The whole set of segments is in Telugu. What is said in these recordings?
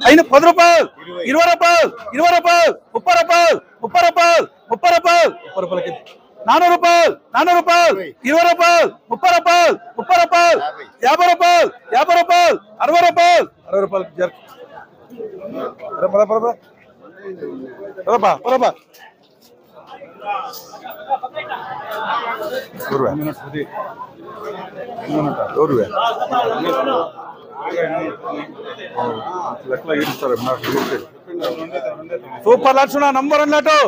అయిన 10 రూపాయలు 20 రూపాయలు 20 రూపాయలు 30 రూపాయలు 30 రూపాయలు 30 రూపాయలు 30 రూపాయలకి 400 రూపాయలు 400 రూపాయలు 20 రూపాయలు 30 రూపాయలు 30 రూపాయలు 50 రూపాయలు 50 రూపాయలు 60 రూపాయలు 60 రూపాయలు జర్ సూపర్ లక్షణ నంబర్ అన్నట్టు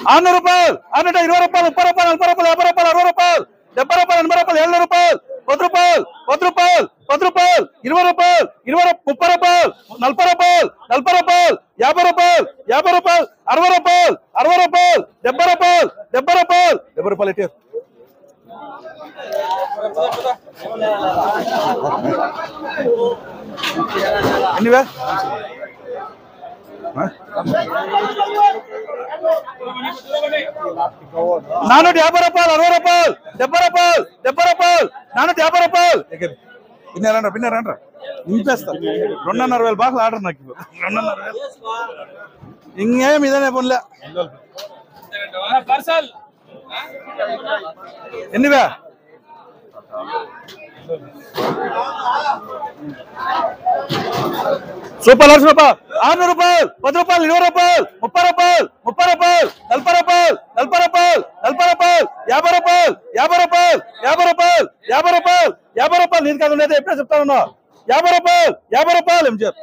600 రూపాయలు 620 రూపాయలు 30 రూపాయలు 40 రూపాయలు 50 రూపాయలు 60 రూపాయలు 70 రూపాయలు 80 రూపాయలు 70 రూపాయలు 10 రూపాయలు 10 రూపాయలు 10 రూపాయలు 20 రూపాయలు 30 రూపాయలు 40 రూపాయలు 40 రూపాయలు 50 రూపాయలు 50 రూపాయలు 60 రూపాయలు 60 రూపాయలు 70 రూపాయలు 70 రూపాయలు 70 రూపాయలు ఇటు ఎన్నివే 450 రూపాయలు 60 రూపాయలు 70 రూపాయలు 70 రూపాయలు 450 రూపాయలు పిన్నారా పిన్నారా నింపేస్తా 2,500 బాగా ఆర్డర్ నాకు 2,500 ఇంకేం ఇదనే పనులే ఎన్నివే సూపర్ లక్ష రూపాయలు 600 రూపాయలు 10 రూపాయలు 20 రూపాయలు 30 రూపాయలు 30 రూపాయలు 40 రూపాయలు 40 రూపాయలు 40 రూపాయలు 50 రూపాయలు 50 రూపాయలు 50 రూపాయలు 50 రూపాయలు 50 రూపాయలు నేను కాదు లేదా ఎప్పుడే చెప్తా ఉన్నా 50 రూపాయలు 50 రూపాయలు ఏం చెప్పు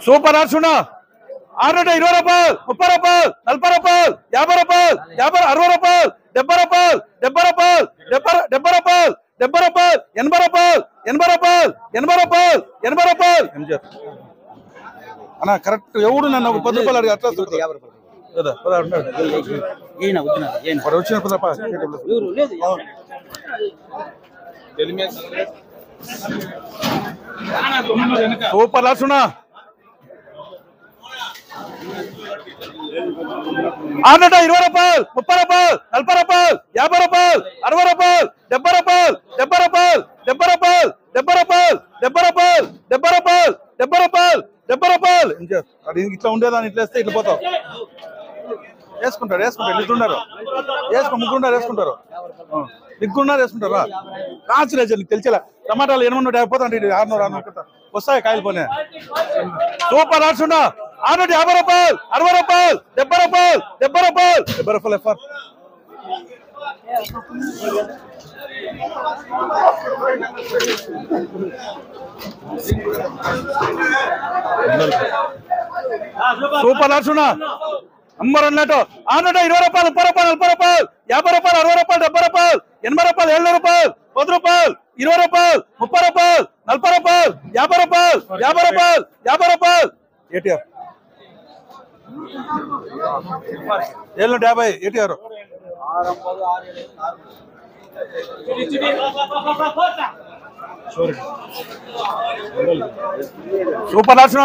సూపర్ అర్చున 620 రూపాయలు 30 రూపాయలు 40 రూపాయలు 50 రూపాయలు 60 రూపాయలు 70 రూపాయలు 70 రూపాయలు 70 రూపాయలు 70 రూపాయలు 80 రూపాయలు 80 రూపాయలు 80 రూపాయలు 80 రూపాయలు ఏం చెప్పు అన్న కరెక్ట్ ఎవడు నన్ను 10 రూపాయలు అడిగి అట్లా సూపర్ లాసునా 620 రూపాయలు 30 రూపాయలు 40 రూపాయలు 50 రూపాయలు 60 రూపాయలు 70 రూపాయలు 70 రూపాయలు 70 రూపాయలు 70 రూపాయలు 70 రూపాయలు 70 రూపాయలు 70 రూపాయలు 70 రూపాయలు ఇట్లా ఉండేదాన్ని ఇట్లా వేస్తే ఇట్లా పోతావు వేసుకుంటారు ఇట్లుంటారు ముగ్గురున్నారు వేసుకుంటారు మిగ్గురున్నారు వేసుకుంటారా రాచు రేజు నీకు తెలిసేలా టమాటాలు 850 పోతాండి 600 వస్తాయి కాయలు పోనే సూపర్ రాచున్నా 650 రూపాయలు 60 రూపాయలు 70 రూపాయలు 70 రూపాయలు 70 రూపాయలు ఎఫర్ సూపర్ రాచున్నా నంబర్ అన్నట్టు 620 రూపాయలు 30 రూపాయలు 40 రూపాయలు 50 రూపాయలు 60 రూపాయలు 70 రూపాయలు 80 రూపాయలు 10 రూపాయలు 20 రూపాయలు 30 రూపాయలు 40 రూపాయలు 50 రూపాయలు 50 రూపాయలు ఏటీఆర్ 750 ఏటీఆర్ సూపర్ లాసన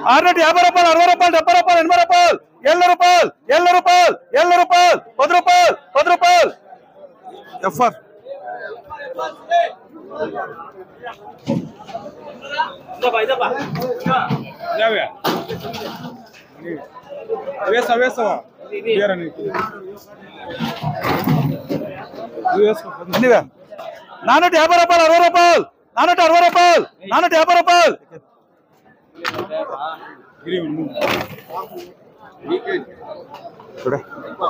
650 రూపాయలు 60 రూపాయలు 70 రూపాయలు 80 రూపాయలు 70 రూపాయలు 70 రూపాయలు 10 రూపాయలు ఎఫర్ ఎన్నివే 450 రూపాయలు 60 రూపాయలు 460 రూపాయలు 450 రూపాయలు చూడ 550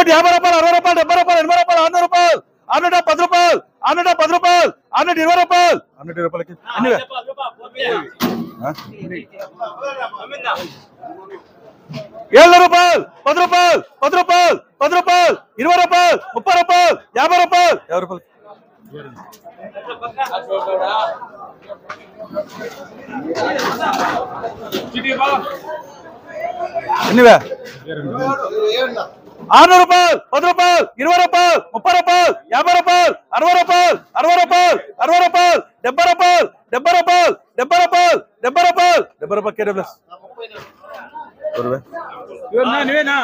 రూపాయలు 60 రూపాయలు 70 రూపాయలు 80 రూపాయలు 100 రూపాయలు 610 రూపాయలు 610 రూపాయలు 620 రూపాయలకి అన్నివే 7 రూపాయలు 10 రూపాయలు 10 రూపాయలు 10 రూపాయలు 20 రూపాయలు 30 రూపాయలు 50 రూపాయలు 50 రూపాయలు ఎన్నివే 600 రూపాయలు 10 రూపాయలు 20 రూపాయలు 30 రూపాయలు 50 రూపాయలు 60 రూపాయలు 60 రూపాయలు 60 రూపాయలు 70 రూపాయలు 70 రూపాయలు 70 రూపాయలు 70 రూపాయలు 70 రూపాయలు కేరే ప్లస్ నువ్వేనా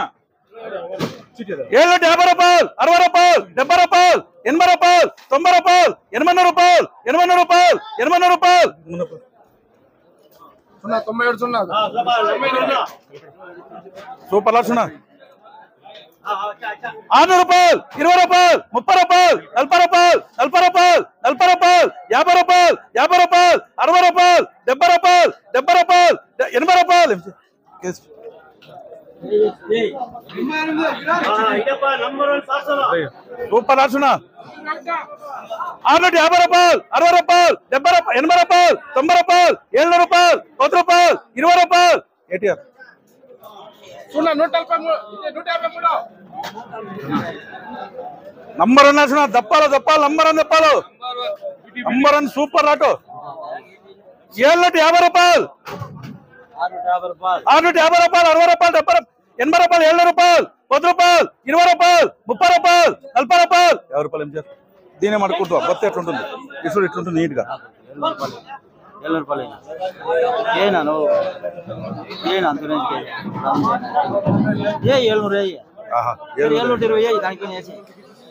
750 రూపాయలు 60 రూపాయలు 70 రూపాయలు 80 రూపాయలు 90 రూపాయలు 80 రూపాయలు 80 రూపాయలు 80 రూపాయలు సూపర్ లాట్స్ 600 రూపాయలు 20 రూపాయలు 30 రూపాయలు 40 రూపాయలు 40 రూపాయలు 40 రూపాయలు 50 రూపాయలు 50 రూపాయలు 60 రూపాయలు 70 రూపాయలు 70 రూపాయలు 80 రూపాయలు సూపర్ లాట్స్ 650 రూపాయలు 60 రూపాయలు 70 రూపాయలు 80 రూపాయలు 90 రూపాయలు 700 రూపాయలు 10 రూపాయలు 20 రూపాయలు ఏటీఆర్ నంబర్ అన్నా దప్పాలు దప్పాలు నంబర్ అని దప్పాలు నంబర్ అని సూపర్ లాటో 750 రూపాయలు 650 రూపాయలు 60 రూపాయలు 70 రూపాయలు 80 రూపాయలు 10 రూపాయలు 20 రూపాయలు 30 రూపాయలు 40 రూపాయలు 50 రూపాయలు ఏం చేస్తారు దీనే మడుకుంటా కొత్త ఎట్లుంటుంది ఇసుడు ఇట్లుంటుంది నీట్ గా 700 రూపాయలు ఏనా నువ్వు ఏనా అంత ఏ 700 720 దానికి చేసి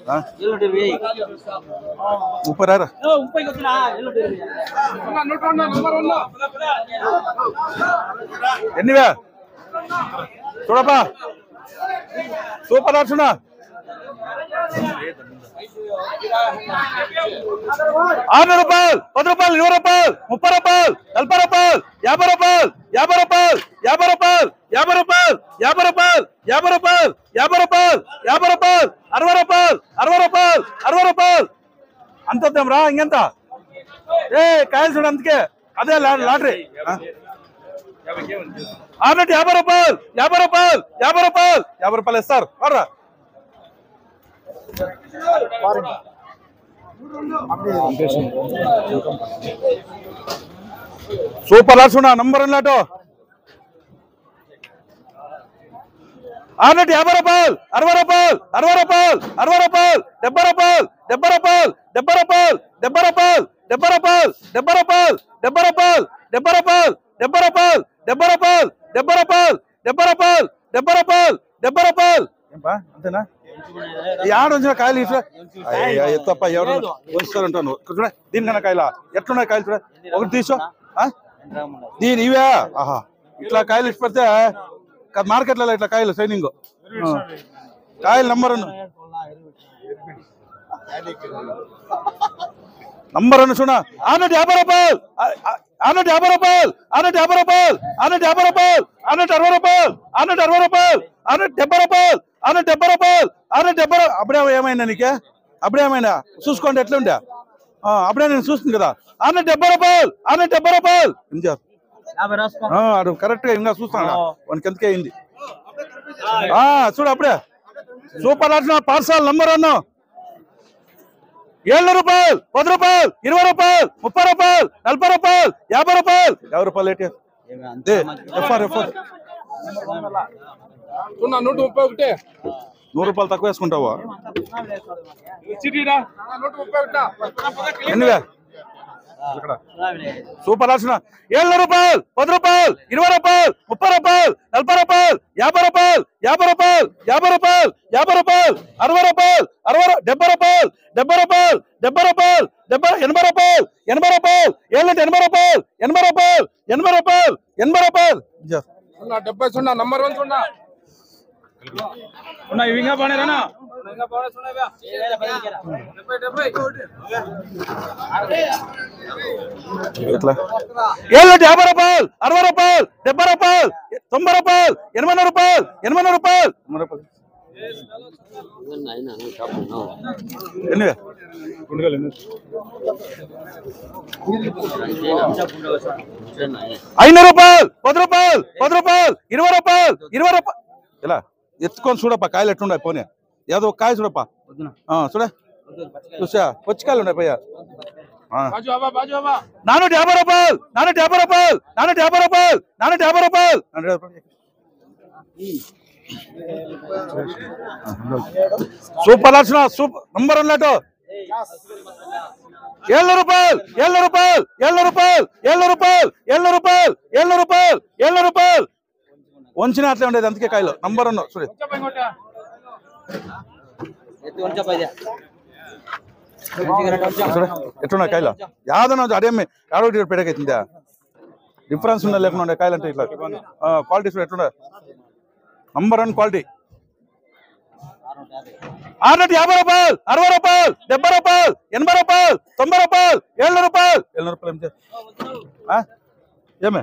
720 30 రారా 30 వచ్చినా 720 ఎన్నివే చూడప్పా సూపర్ లాట్స్ 600 రూపాయలు 10 రూపాయలు 20 రూపాయలు 30 రూపాయలు 40 రూపాయలు 50 రూపాయలు 50 రూపాయలు 50 రూపాయలు 50 రూపాయలు 50 రూపాయలు 50 రూపాయలు 50 రూపాయలు 50 రూపాయలు 60 రూపాయలు 60 రూపాయలు 60 రూపాయలు అంత వద్దాం రా ఇంకెంత ఏ కాయలు చూడు అందుకే అదే లాటరీ 650 రూపాయలు 50 రూపాయలు 50 రూపాయలు 50 రూపాయలు ఇస్తారు వర్రా సూపర్ లాట్స్ నంబర్ అని లాటో 650 రూపాయలు 60 రూపాయలు 60 రూపాయలు 60 రూపాయలు 70 రూపాయలు 70 రూపాయలు 70 రూపాయలు 70 రూపాయలు 70 రూపాయలు 70 రూపాయలు 70 రూపాయలు 70 రూపాయలు 70 రూపాయలు 70 రూపాయలు 70 రూపాయలు 70 రూపాయలు 70 రూపాయలు 70 రూపాయలు ఏంపా అంతేనా ఈ ఆడ వచ్చిన కాయలు ఇట్లా ఎత్తప్ప ఎవరు వస్తారంటాను చూడ దీనికన్నా కాయలా ఎట్లున్నాయి కాయలు చూడ ఒకటి తీసో దీని ఇవే ఆహా ఇట్లా కాయలు ఇచ్చి పెడితే మార్కెట్లో ఇట్లా కాయలు సైనింగ్ కాయలు నంబర్ నంబర్ అన్న చూడ 650 రూపాయలు 650 రూపాయలు 650 రూపాయలు 650 రూపాయలు 660 రూపాయలు 660 రూపాయలు 670 రూపాయలు 670 రూపాయలు 670 అప్పుడే ఏమైనా నీకే అప్పుడే ఏమైనా చూసుకోండి ఎట్లుండే అప్పుడే నేను చూస్తుంది కదా 670 రూపాయలు 670 రూపాయలు కరెక్ట్ గా ఇంకా చూస్తాను వానికి ఎంతకే అయింది చూడు అప్పుడే సూపర్ లాట్స్ పార్సల్ నంబర్ అన్నా 700 రూపాయలు 10 రూపాయలు 20 రూపాయలు 30 రూపాయలు 40 రూపాయలు 50 రూపాయలు 50 రూపాయలు ఏటీఆర్ ఎఫ్ఆర్ 100 రూపాయలు తక్కువ వేసుకుంటావా ఎన్నివే సూపర్ లాట్స్ 700 రూపాయలు 10 రూపాయలు 20 రూపాయలు 30 రూపాయలు 40 రూపాయలు 50 రూపాయలు 50 రూపాయలు 50 రూపాయలు 50 రూపాయలు 60 రూపాయలు 70 రూపాయలు 70 రూపాయలు 70 రూపాయలు 80 రూపాయలు 80 రూపాయలు 80 రూపాయలు 80 రూపాయలు 80 రూపాయలు 80 రూపాయలు 70 నంబర్ 1 చూడ ఉన్నాయి ఇంకా బానేనా ఎట్లా 750 రూపాయలు 60 రూపాయలు 70 రూపాయలు 90 రూపాయలు 80 రూపాయలు 80 రూపాయలు ఎన్ని 500 రూపాయలు 10 రూపాయలు 10 రూపాయలు 20 రూపాయలు 20 రూపాయలు ఇలా ఎత్తుకొని చూడప్ప కాయలు ఎట్లున్నాయి పోనీ ఏదో ఒక కాయ చూడప్ప చూడ చూసా పచ్చికాయలు ఉన్నాయి పోయా 450 రూపాయలు 450 రూపాయలు 450 రూపాయలు 450 రూపాయలు సూపర్ లక్షణ సూపర్ నంబర్ 1 లాటో 700 రూపాయలు 700 రూపాయలు 700 రూపాయలు 700 రూపాయలు 700 రూపాయలు 700 రూపాయలు 700 రూపాయలు వంచిన అట్లే ఉండేది అందుకే కాయలు నంబర్ 1 చూడు ఎట్లున్నా కాయలు యాదన అదేమి యాడో పెడకైతుందా డిఫరెన్స్ ఉందా లేకుండా ఉండే కాయలు అంటే ఇట్లా క్వాలిటీ చూడు ఎట్లుండే నంబర్ 1 క్వాలిటీ 650 రూపాయలు 60 రూపాయలు 70 రూపాయలు 80 రూపాయలు 90 రూపాయలు 700 రూపాయలు 700 రూపాయలు ఏమే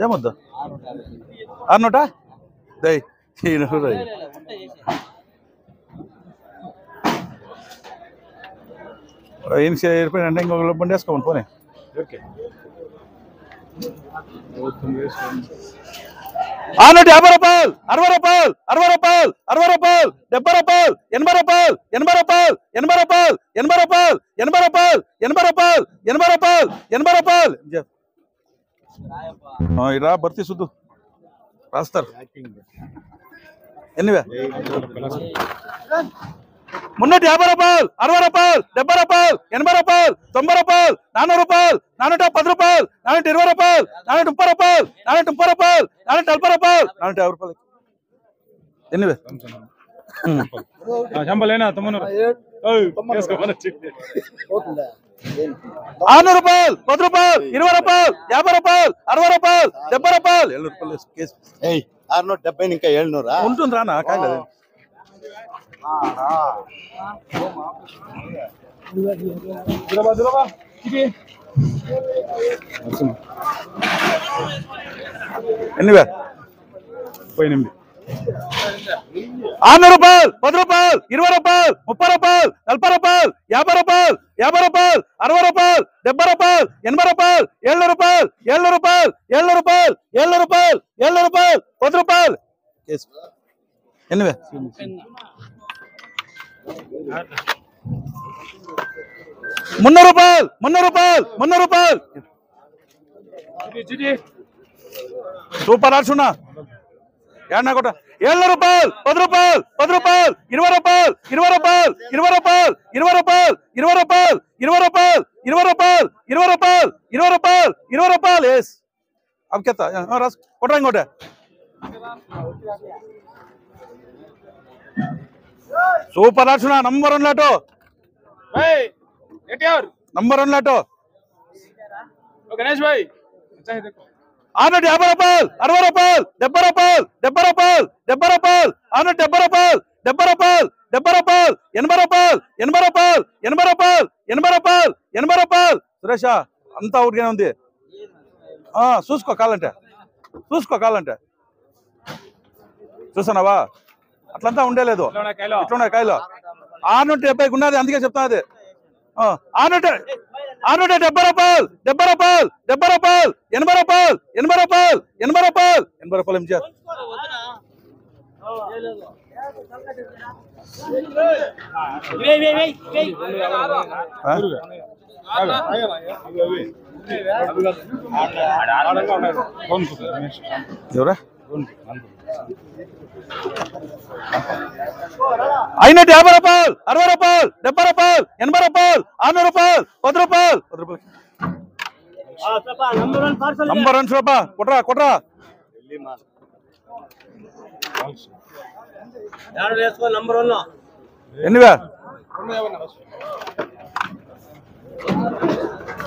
ఏమొద్దు 600 దై ఏర్పడిన ఇంకొక బండి వేసుకోమని పోనీ 650 రూపాయలు 60 రూపాయలు 60 రూపాయలు 60 రూపాయలు 70 రూపాయలు 80 రూపాయలు 80 రూపాయలు 80 రూపాయలు 80 రూపాయలు 80 రూపాయలు 80 రూపాయలు 80 రూపాయలు 80 రూపాయలు ఇరా భర్తీ సుద్దు రాస్తారు ఎన్నివే 350 రూపాయలు 60 రూపాయలు 70 రూపాయలు 80 రూపాయలు 90 రూపాయలు 400 రూపాయలు 410 రూపాయలు 420 రూపాయలు 430 రూపాయలు 430 రూపాయలు 440 రూపాయలు 450 రూపాయలు ఎన్నివే శంబలేనా తమ్మును 600 రూపాయలు 10 రూపాయలు 20 రూపాయలు 50 రూపాయలు 60 రూపాయలు 70 రూపాయలు 700 రూపాయలు కేసు 670 ఇంకా 700 ఉంటుంది రానా కాయలు ఎన్నివే 8 600 రూపాయలు 10 రూపాయలు 20 రూపాయలు 30 రూపాయలు 40 రూపాయలు 50 రూపాయలు 50 రూపాయలు 60 రూపాయలు 70 రూపాయలు 80 రూపాయలు 700 రూపాయలు 700 రూపాయలు 700 రూపాయలు 700 రూపాయలు 700 రూపాయలు 10 రూపాయలు కేసు ఎన్నివే 300 రూపాయలు 300 రూపాయలు 300 రూపాయలు సూపర్ ఆర్చున్నా ఏడన్నా కొట్ట 700 రూపాయలు 10 రూపాయలు 10 రూపాయలు 20 రూపాయలు 20 రూపాయలు 20 రూపాయలు 20 రూపాయలు 20 రూపాయలు 20 రూపాయలు 20 రూపాయలు 20 రూపాయలు 20 రూపాయలు 20 రూపాయలు ఎస్ अब क्या था रास कोटा इंगोटे సూపర్ ఆర్చున్నా నంబర్ 1 లాటో भाई एटीआर నంబర్ 1 లాటో गणेश भाई अच्छा है देखो 650 రూపాయలు 60 రూపాయలు 70 రూపాయలు 70 రూపాయలు 70 రూపాయలు 670 రూపాయలు 70 రూపాయలు 70 రూపాయలు 80 రూపాయలు 80 రూపాయలు 80 రూపాయలు 80 రూపాయలు 80 రూపాయలు సురేష అంతా ఊరికే ఉంది చూసుకో కాలంటే చూసానావా అట్లంతా ఉండేలేదు ఇట్లున్నాయి కాయలు 670 ఉన్నది అందుకే చెప్తా అది 670 రూపాయలు 70 రూపాయలు 70 రూపాయలు 80 రూపాయలు 80 రూపాయలు 80 రూపాయలు 80 రూపాయలు ఏం చేయాలి ఎవరా 550 రూపాయలు 60 రూపాయలు 70 రూపాయలు 80 రూపాయలు 600 రూపాయలు 10 రూపాయలు నంబర్ 1 రూపా కొట్రా ఎన్నివే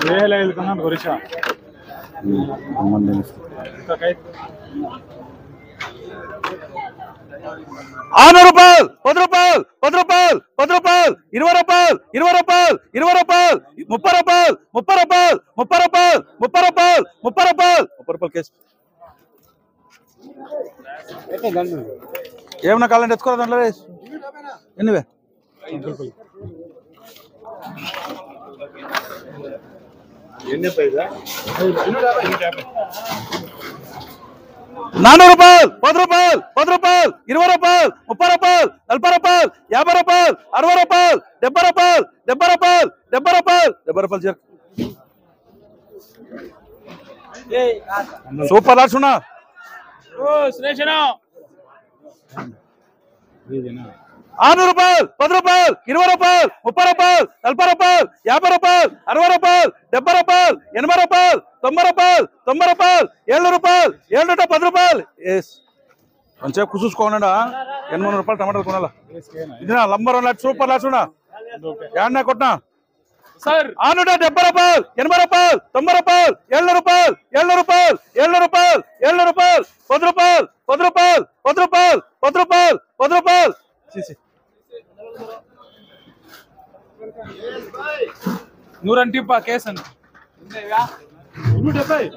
1005 కన్నా గొరిషా 600 రూపాయలు 10 రూపాయలు 10 రూపాయలు 10 రూపాయలు 20 రూపాయలు 20 రూపాయలు 20 రూపాయలు 30 రూపాయలు 30 రూపాయలు 30 రూపాయలు 30 రూపాయలు 30 రూపాయలు 30 రూపాయలు కేసు ఏమన్నా కావాలంటే ఎత్తుకోరా దాంట్లో ఎన్నివే 400 రూపాయలు 10 రూపాయలు 10 రూపాయలు 20 రూపాయలు 30 రూపాయలు 40 రూపాయలు 50 రూపాయలు 60 రూపాయలు 70 రూపాయలు 70 రూపాయలు 70 రూపాయలు 70 రూపాయలు చేరు సూపర్ ఆర్చున్నా ఓ శ్రేషణ 600 రూపాయలు, 10 రూపాయలు, 20 రూపాయలు, 30 రూపాయలు, 40 రూపాయలు, 50 రూపాయలు, 60 రూపాయలు, 70 రూపాయలు, 80 రూపాయలు, 90 రూపాయలు, 90 రూపాయలు, 700 రూపాయలు, 710 రూపాయలు. కొంచెం చూసుకోండి. 800 రూపాయలు టమాటాలు కొనాలా? ఇదినా లంబర్ 1 లాట్ సూపర్ లాట్స్ ఉన్నా ఏడన్నా కొట్టినా సార్ 670 రూపాయలు, 80 రూపాయలు, 90 రూపాయలు, 700 రూపాయలు, 700 రూపాయలు, 700 రూపాయలు, 700 రూపాయలు, 10 రూపాయలు, 10 రూపాయలు, 10 రూపాయలు, 10 రూపాయలు, 10 రూపాయలు. 100 అంటిప్ప కేసు అని 270.